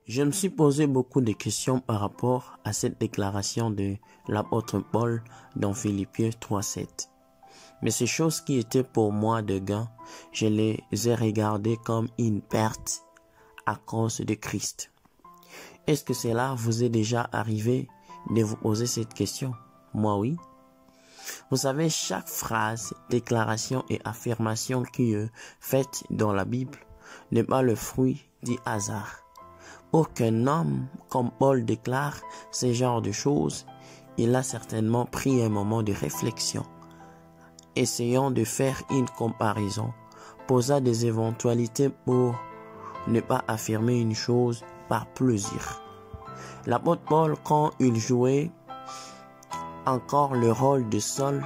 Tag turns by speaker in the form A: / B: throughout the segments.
A: Je me suis posé beaucoup de questions par rapport à cette déclaration de l'apôtre Paul dans Philippiens 3:7. Mais ces choses qui étaient pour moi de gain, je les ai regardées comme une perte à cause de Christ. Est-ce que cela vous est déjà arrivé de vous poser cette question? Moi, oui. Vous savez, chaque phrase, déclaration et affirmation qui est faite dans la Bible n'est pas le fruit du hasard. Pour qu'un homme comme Paul déclare ce genre de choses, il a certainement pris un moment de réflexion, essayant de faire une comparaison, posa des éventualités pour ne pas affirmer une chose par plaisir. L'apôtre Paul, quand il jouait encore le rôle de Saul,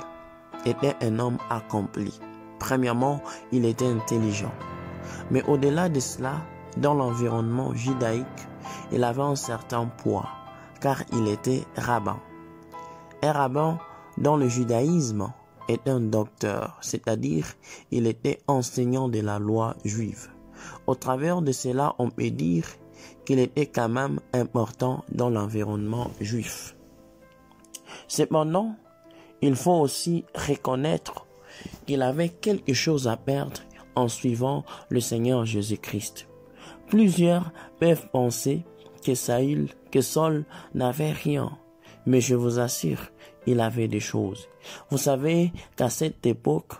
A: était un homme accompli. Premièrement, il était intelligent. Mais au-delà de cela, dans l'environnement judaïque, il avait un certain poids, car il était rabbin. Un rabbin, dans le judaïsme, est un docteur, c'est-à-dire il était enseignant de la loi juive. Au travers de cela, on peut dire qu'il était quand même important dans l'environnement juif. Cependant, il faut aussi reconnaître qu'il avait quelque chose à perdre en suivant le Seigneur Jésus-Christ. Plusieurs peuvent penser que Saul n'avait rien, mais je vous assure, il avait des choses. Vous savez qu'à cette époque,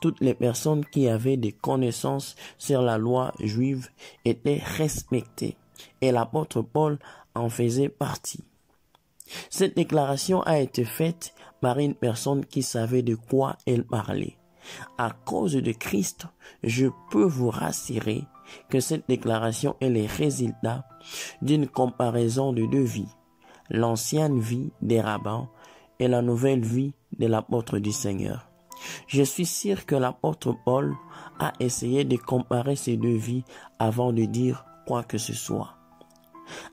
A: toutes les personnes qui avaient des connaissances sur la loi juive étaient respectées, et l'apôtre Paul en faisait partie. Cette déclaration a été faite par une personne qui savait de quoi elle parlait. À cause de Christ, je peux vous rassurer que cette déclaration est le résultat d'une comparaison de deux vies, l'ancienne vie des rabbins et la nouvelle vie de l'apôtre du Seigneur. Je suis sûr que l'apôtre Paul a essayé de comparer ces deux vies avant de dire quoi que ce soit.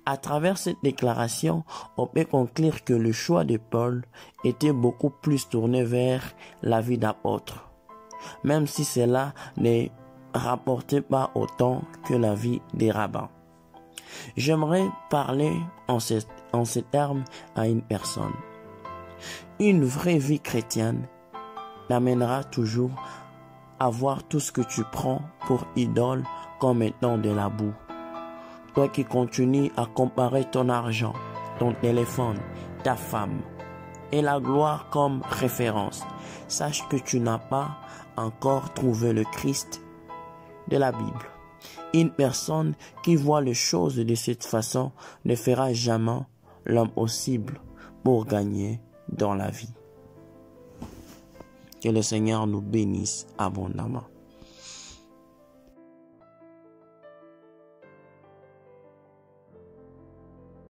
A: À travers cette déclaration, on peut conclure que le choix de Paul était beaucoup plus tourné vers la vie d'apôtre, même si cela ne rapportait pas autant que la vie des rabbins. J'aimerais parler en ces termes à une personne. Une vraie vie chrétienne t'amènera toujours à voir tout ce que tu prends pour idole comme étant de la boue. Toi qui continues à comparer ton argent, ton téléphone, ta femme et la gloire comme référence, sache que tu n'as pas encore trouvé le Christ de la Bible. Une personne qui voit les choses de cette façon ne fera jamais l'impossible pour gagner dans la vie. Que le Seigneur nous bénisse abondamment.